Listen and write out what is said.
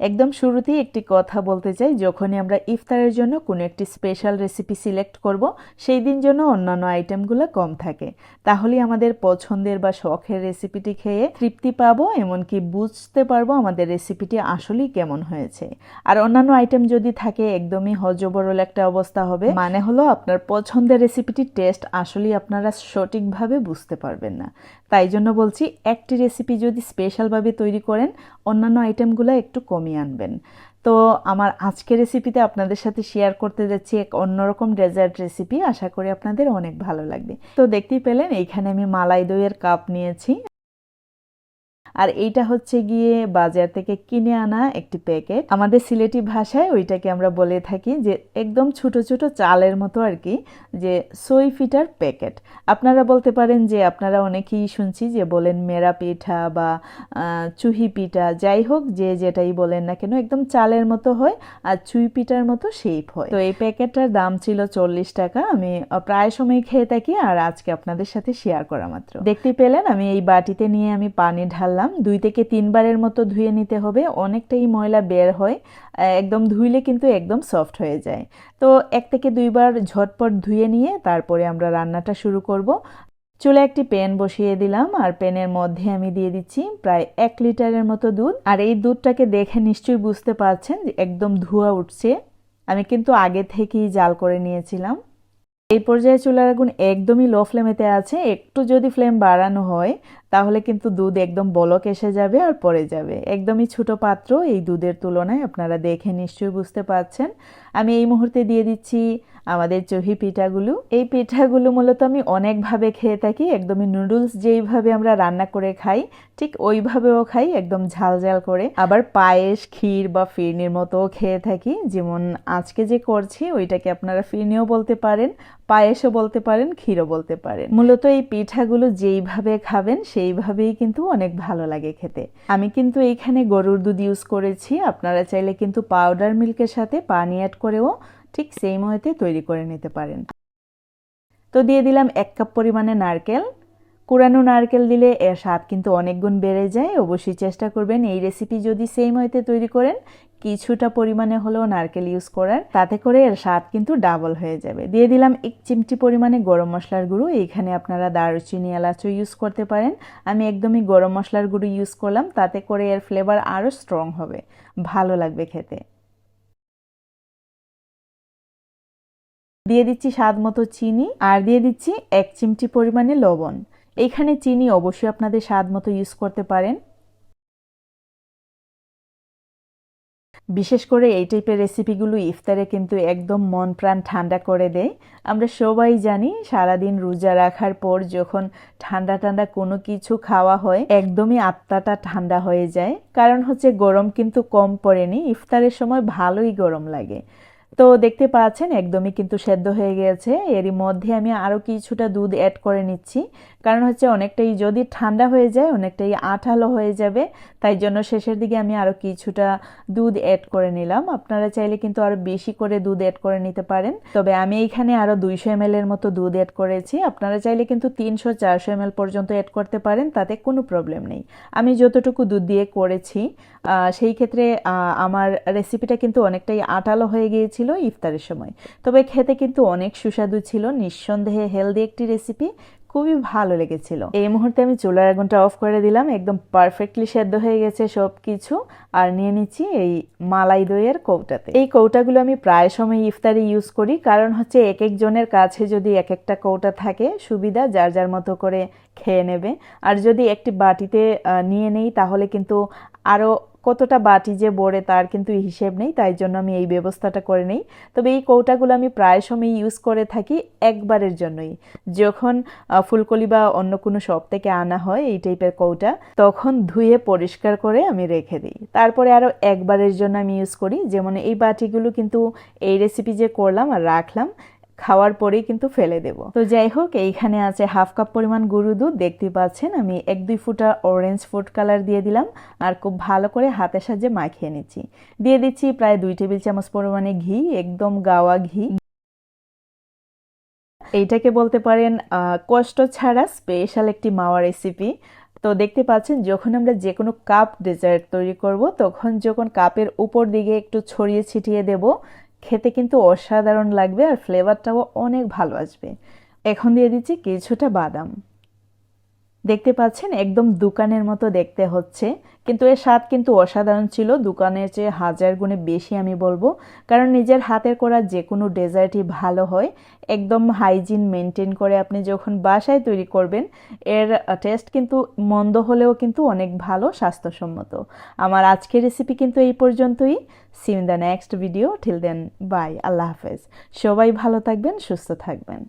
একদম শুরুতেই একটি কথা বলতে চাই, যখনই আমরা ইফতারের জন্য কোনো একটি স্পেশাল রেসিপি সিলেক্ট করব, সেই দিন যেন অন্যান্য আইটেমগুলো কম থাকে। তাহলেই আমাদের পছন্দের বা শখের রেসিপিটি খেয়ে তৃপ্তি পাবো, এমনকি বুঝতে পারবো আমাদের রেসিপিটি আসলেই কেমন হয়েছে। আর অন্যান্য আইটেম যদি থাকে একদমই হজবরল একটা অবস্থা হবে, মানে হলো আপনার পছন্দের রেসিপিটির টেস্ট আসলেই আপনারা সঠিকভাবে বুঝতে পারবেন না। তাই জন্য বলছি, একটি রেসিপি যদি স্পেশালভাবে তৈরি করেন, অন্যান্য আইটেমগুলো একটু কমিয়ে আনবেন। তো আমার আজকের রেসিপিতে আপনাদের সাথে শেয়ার করতে যাচ্ছি এক অন্যরকম ডেজার্ট রেসিপি। আশা করি আপনাদের অনেক ভালো লাগবে। তো দেখতেই পেলেন এইখানে আমি মালাই দইয়ের কাপ নিয়েছি, আর এইটা হচ্ছে গিয়ে বাজার থেকে কিনে আনা একটি প্যাকেট। আমাদের সিলেটি ভাষায় ওইটাকে আমরা বলে থাকি যে একদম ছোট ছোট চালের মতো আর কি, যে সই পিঠার প্যাকেট। আপনারা বলতে পারেন যে আপনারা অনেকেই শুনছি যে বলেন মেরা পিঠা বা চুহি পিঠা, যাই হোক যে যেটাই বলেন না কেন একদম চালের মতো হয় আর চুই পিঠার মতো শেপ হয়। তো এই প্যাকেটটার দাম ছিল 40 টাকা। আমি প্রায় সময় খেয়ে থাকি, আর আজকে আপনাদের সাথে শেয়ার করা মাত্র। দেখতে পেলেন আমি এই বাটিতে নিয়ে আমি পানি ঢাললাম। 2 থেকে 3 বারের মতো ধুয়ে নিতে হবে, অনেকটাই ময়লা বের হয়। একদম ধুইলে কিন্তু একদম সফট হয়ে যায়। তো 1 থেকে 2 বার ঝটপট ধুয়ে নিয়ে তারপরে আমরা রান্নাটা শুরু করব। চুলে একটি প্যান বসিয়ে দিলাম, আর প্যানের মধ্যে আমি দিয়ে দিচ্ছি প্রায় 1 লিটারের মতো দুধ। আর এই দুধটাকে দেখে নিশ্চয়ই বুঝতে পারছেন যে একদম ধোঁয়া উঠছে। আমি কিন্তু আগে থেকেই জাল করে নিয়েছিলাম। এই পর্যায়ে চুলার আগুন একদমই লো ফ্লেমেতে আছে। একটু যদি ফ্লেম বাড়ানো হয় তাহলে কিন্তু দুধ একদম বলক এসে যাবে আর পড়ে যাবে। একদমই ছোট পাত্র, এই দুধের তুলনায় আপনারা দেখে নিশ্চয়ই বুঝতে পারছেন। আমি এই মুহূর্তে দিয়ে দিচ্ছি আমাদের চহি পিঠাগুলো। এই পিঠাগুলো মূলত আমি অনেকভাবে খেয়ে থাকি। একদমই নুডলস যেইভাবে আমরা রান্না করে খাই ঠিক ওইভাবেও খাই, একদম ঝাল ঝাল করে। আবার পায়েস, ক্ষীর বা ফিরনির মতোও খেয়ে থাকি। যেমন আজকে যে করছি ওইটাকে আপনারা ফিরনিও বলতে পারেন, পায়েসও বলতে পারেন, ক্ষীরও বলতে পারেন। মূলত এই পিঠাগুলো যেইভাবে খাবেন সেইভাবেই কিন্তু অনেক ভালো লাগে খেতে। আমি কিন্তু এইখানে গরুর দুধ ইউজ করেছি। আপনারা চাইলে কিন্তু পাউডার মিল্কের সাথে পানি অ্যাড করেও ঠিক সেম ওয়েতে তৈরি করে নিতে পারেন। তো দিয়ে দিলাম 1 কাপ পরিমাণে নারকেল। কুড়ানো নারকেল দিলে এর স্বাদ কিন্তু অনেক গুণ বেড়ে যায়। অবশ্যই চেষ্টা করবেন এই রেসিপি যদি সেম ওয়েতে তৈরি করেন কিছুটা পরিমাণে হলেও নারকেল ইউজ করার, তাতে করে এর স্বাদ কিন্তু ডাবল হয়ে যাবে। দিয়ে দিলাম 1 চিমটি পরিমাণে গরম মশলার গুঁড়ো। এইখানে আপনারা দারুচিনি, এলাচও ইউজ করতে পারেন। আমি একদমই গরম মশলার গুঁড়ো ইউজ করলাম, তাতে করে এর ফ্লেভার আরও স্ট্রং হবে, ভালো লাগবে খেতে। দিয়ে দিচ্ছি স্বাদ মতো চিনি, আর দিয়ে দিচ্ছি 1 চিমটি পরিমাণে লবণ। এইখানে চিনি অবশ্যই আপনাদের স্বাদ মতো ইউজ করতে পারেন। বিশেষ করে এই টাইপের রেসিপিগুলো ইফতারে কিন্তু একদম মন প্রাণ ঠান্ডা করে দেয়। আমরা সবাই জানি সারাদিন রোজা রাখার পর যখন ঠান্ডা ঠান্ডা কোনো কিছু খাওয়া হয় একদমই আত্মাটা ঠান্ডা হয়ে যায়। কারণ হচ্ছে গরম কিন্তু কম পড়েনি, ইফতারের সময় ভালোই গরম লাগে। তো দেখতে পাচ্ছেন একদমই কিন্তু সেদ্ধ হয়ে গেছে। এরই মধ্যে আমি আরও কিছুটা দুধ অ্যাড করে নিচ্ছি, কারণ হচ্ছে অনেকটাই যদি ঠান্ডা হয়ে যায় অনেকটাই আঠালো হয়ে যাবে। তাই জন্য শেষের দিকে আমি আরও কিছুটা দুধ অ্যাড করে নিলাম। আপনারা চাইলে কিন্তু আরও বেশি করে দুধ অ্যাড করে নিতে পারেন, তবে আমি এইখানে আরও 200 ml এর মতো দুধ অ্যাড করেছি। আপনারা চাইলে কিন্তু 300-400 ml পর্যন্ত অ্যাড করতে পারেন, তাতে কোনো প্রবলেম নেই। আমি যতটুকু দুধ দিয়ে করেছি সেই ক্ষেত্রে আমার রেসিপিটা কিন্তু অনেকটাই আঠালো হয়ে গিয়েছিল ইফতারের সময়, তবে খেতে কিন্তু অনেক সুস্বাদু ছিল। নিঃসন্দেহে হেলদি একটি রেসিপি, খুবই ভালো লেগেছিল। এই মুহূর্তে আমি চুলার আগুনটা অফ করে দিলাম। একদম পারফেক্টলি সেদ্ধ হয়ে গেছে সব কিছু। আর নিয়ে নিচ্ছি এই মালাই দইয়ের কৌটাতে। এই কৌটাগুলো আমি প্রায় সময় ইফতারে ইউজ করি, কারণ হচ্ছে এক একজনের কাছে যদি এক একটা কৌটা থাকে সুবিধা, যার যার মতো করে খেয়ে নেবে। আর যদি একটি বাটিতে নিয়ে নেই তাহলে কিন্তু আরও কতটা বাটি যে বড়ে তার কিন্তু হিসেব নেই। তাই জন্য আমি এই ব্যবস্থাটা করে নেই। তবে এই কৌটাগুলো আমি প্রায় সময় ইউজ করে থাকি একবারের জন্যই। যখন ফুলকলি বা অন্য কোনো শপ থেকে আনা হয় এই টাইপের কৌটা, তখন ধুয়ে পরিষ্কার করে আমি রেখে দিই। তারপরে আরও একবারের জন্য আমি ইউজ করি। যেমন এই বাটিগুলো কিন্তু এই রেসিপি যে করলাম আর রাখলাম, খাওয়ার পরেই কিন্তু ফেলে দেব। তো যাই হোক, এইখানে আছে 1/2 কাপ পরিমাণ গরুর দুধ। দেখতে পাচ্ছেন আমি 1-2 ফোঁটা অরেঞ্জ ফুড কালার দিয়ে দিলাম, আর খুব ভালো করে হাতের সাহায্যে মাখিয়ে নিচ্ছি। দিয়ে দিচ্ছি প্রায় 2 টেবিল চামচ পরিমাণে ঘি, একদম গাওয়া ঘি। এইটাকে বলতে পারেন কষ্ট ছাড়া স্পেশাল একটি মাওয়া রেসিপি। তো দেখতে পাচ্ছেন যখন আমরা যে কোনো কাপ ডেজার্ট তৈরি করব তখন যখন কাপের উপর দিকে একটু ছড়িয়ে ছিটিয়ে দেব, খেতে কিন্তু অসাধারণ লাগবে আর ফ্লেভারটাও অনেক ভালো আসবে। এখন দিয়ে দিচ্ছি কিছুটা বাদাম। দেখতে পাচ্ছেন একদম দোকানের মতো দেখতে হচ্ছে, কিন্তু এর স্বাদ কিন্তু অসাধারণ ছিল, দোকানের চেয়ে হাজার গুণে বেশি আমি বলবো। কারণ নিজের হাতের করা যে কোনো ডেজার্টই ভালো হয়। একদম হাইজিন মেনটেন করে আপনি যখন বাসায় তৈরি করবেন, এর টেস্ট কিন্তু মন্দ হলেও কিন্তু অনেক ভালো, স্বাস্থ্যসম্মত। আমার আজকের রেসিপি কিন্তু এই পর্যন্তই। See you in the next video. Till then bye, আল্লাহ হাফেজ। সবাই ভালো থাকবেন, সুস্থ থাকবেন।